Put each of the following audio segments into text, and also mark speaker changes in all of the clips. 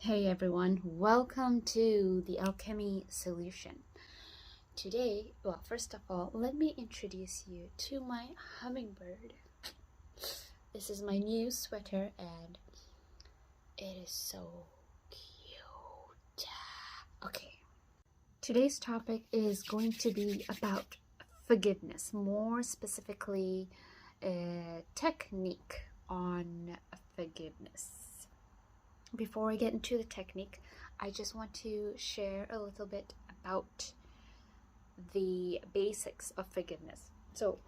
Speaker 1: Hey everyone, welcome to the Alchemy Solution. Today, first of all, let me introduce you to my hummingbird. This is my new sweater and it is so cute. Okay, today's topic is going to be about forgiveness, more specifically, a technique on forgiveness. Before I get into the technique, I just want to share a little bit about the basics of forgiveness. So,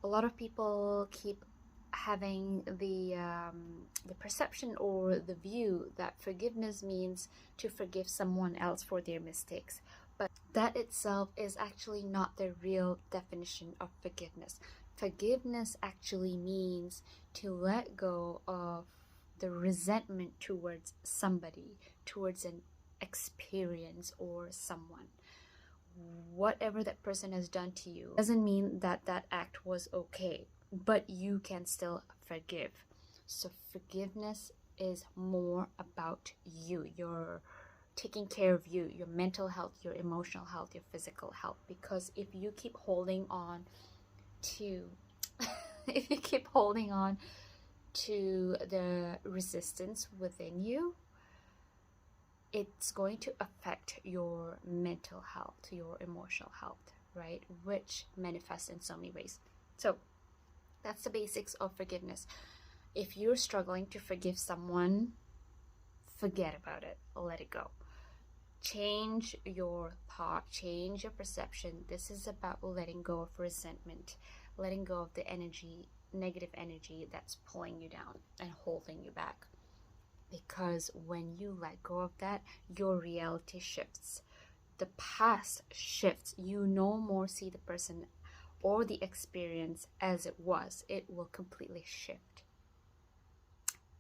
Speaker 1: a lot of people keep having the perception or the view that forgiveness means to forgive someone else for their mistakes, but that itself is actually not the real definition of forgiveness. Forgiveness actually means to let go of the resentment towards somebody, towards an experience or someone. Whatever that person has done to you doesn't mean that that act was okay, but you can still forgive. So forgiveness is more about you, your taking care of you, your mental health, your emotional health, your physical health. Because if you keep holding on to the resistance within you, it's going to affect your mental health, your emotional health, right? Which manifests in so many ways. So that's the basics of forgiveness. If you're struggling to forgive someone, forget about it. Let it go. Change your thought, change your perception. This is about letting go of resentment, letting go of the negative energy that's pulling you down and holding you back. Because when you let go of that, your reality shifts. The past shifts. You no more see the person or the experience as it was. It will completely shift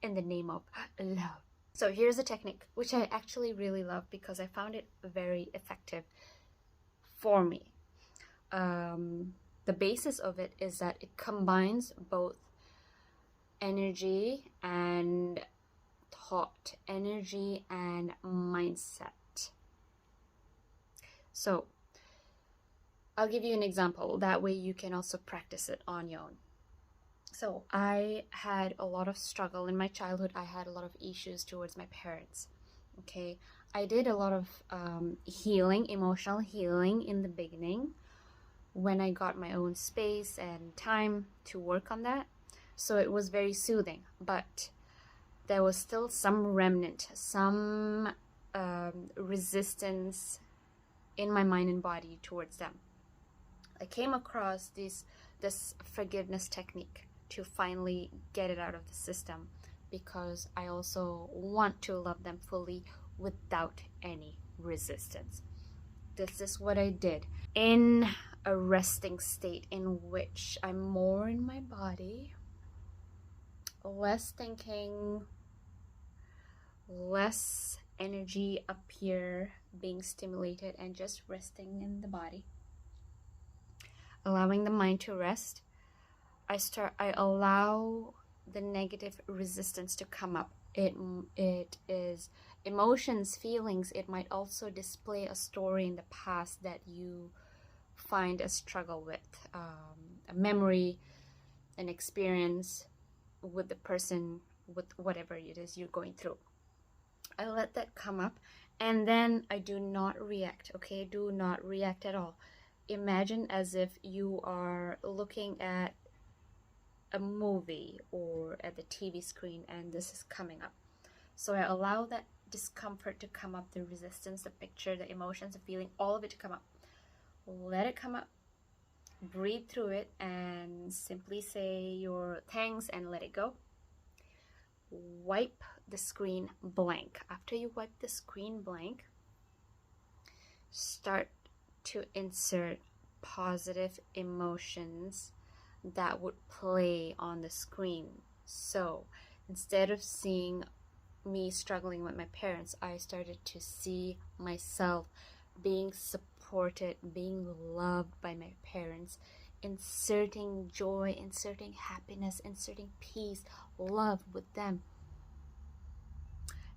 Speaker 1: in the name of love. So here's a technique which I actually really love because I found it very effective for me. The basis of it is that it combines both energy and thought, energy and mindset. So I'll give you an example. That way you can also practice it on your own. So I had a lot of struggle in my childhood. I had a lot of issues towards my parents. Okay, I did a lot of healing, emotional healing in the beginning when I got my own space and time to work on that. So it was very soothing, but there was still some remnant, some resistance in my mind and body towards them. I came across this forgiveness technique to finally get it out of the system because I also want to love them fully without any resistance. This is what I did. In a resting state in which I'm more in my body, less thinking, less energy up here being stimulated, and just resting in the body, allowing the mind to rest. I allow the negative resistance to come up. It is emotions, feelings. It might also display a story in the past that you find a struggle with, a memory, an experience with the person, with whatever it is you're going through. I let that come up and then I do not react. Okay, do not react at all. Imagine as if you are looking at a movie or at the TV screen and this is coming up. So I allow that discomfort to come up, the resistance, the picture, the emotions, the feeling, all of it to come up. Let it come up, breathe through it, and simply say your thanks and let it go. Wipe the screen blank. After you wipe the screen blank, start to insert positive emotions that would play on the screen. So instead of seeing me struggling with my parents, I started to see myself being supported, being loved by my parents, inserting joy, inserting happiness, inserting peace, love with them.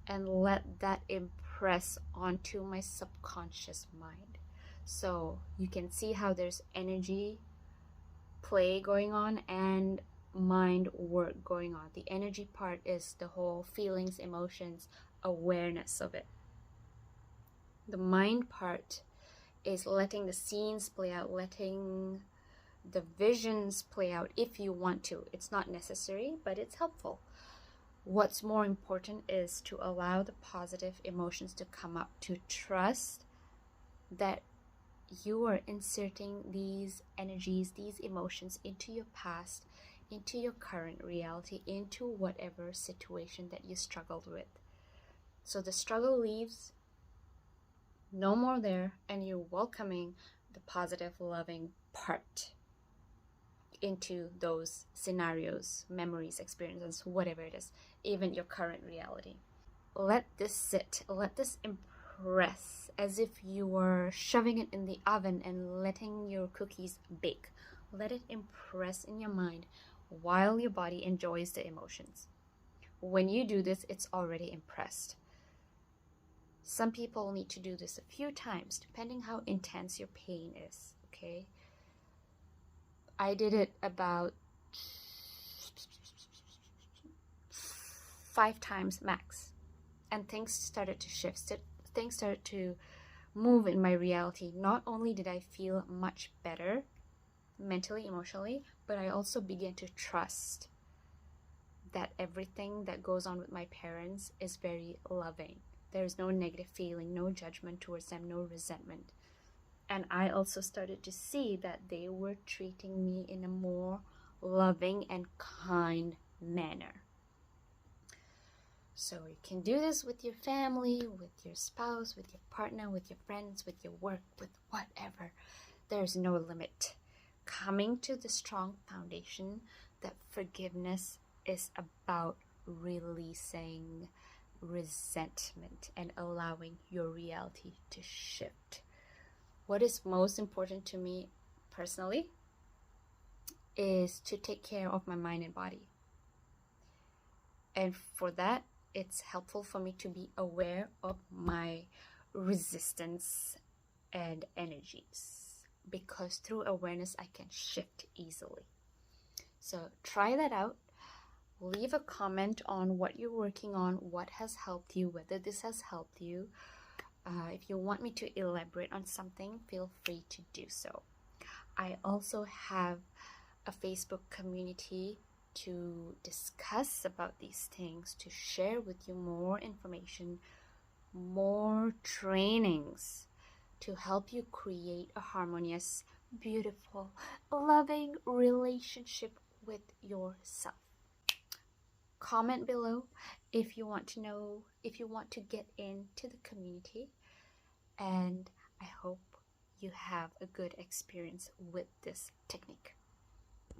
Speaker 1: and let that impress onto my subconscious mind. So you can see how there's energy play going on and mind work going on. The energy part is the whole feelings, emotions, awareness of it. The mind part is letting the scenes play out, letting the visions play out if you want to. It's not necessary, but it's helpful. What's more important is to allow the positive emotions to come up, to trust that you are inserting these energies, these emotions into your past, into your current reality, into whatever situation that you struggled with. So the struggle leaves, no more there, and you're welcoming the positive, loving part into those scenarios, memories, experiences, whatever it is, even your current reality. Let this sit, let this impress as if you were shoving it in the oven and letting your cookies bake. Let it impress in your mind while your body enjoys the emotions. When you do this, it's already impressed. Some people need to do this a few times, depending how intense your pain is, okay? I did it about 5 times max, and things started to shift. Things started to move in my reality. Not only did I feel much better mentally, emotionally, but I also began to trust that everything that goes on with my parents is very loving. There's no negative feeling, no judgment towards them, no resentment. And I also started to see that they were treating me in a more loving and kind manner. So you can do this with your family, with your spouse, with your partner, with your friends, with your work, with whatever. There's no limit. Coming to the strong foundation that forgiveness is about releasing resentment and allowing your reality to shift. What is most important to me personally is to take care of my mind and body. And for that, it's helpful for me to be aware of my resistance and energies, because through awareness I can shift easily. So try that out. Leave a comment on what you're working on, what has helped you, whether this has helped you. If you want me to elaborate on something, feel free to do so. I also have a Facebook community to discuss about these things, to share with you more information, more trainings to help you create a harmonious, beautiful, loving relationship with yourself. Comment below if you want to know, if you want to get into the community, and I hope you have a good experience with this technique.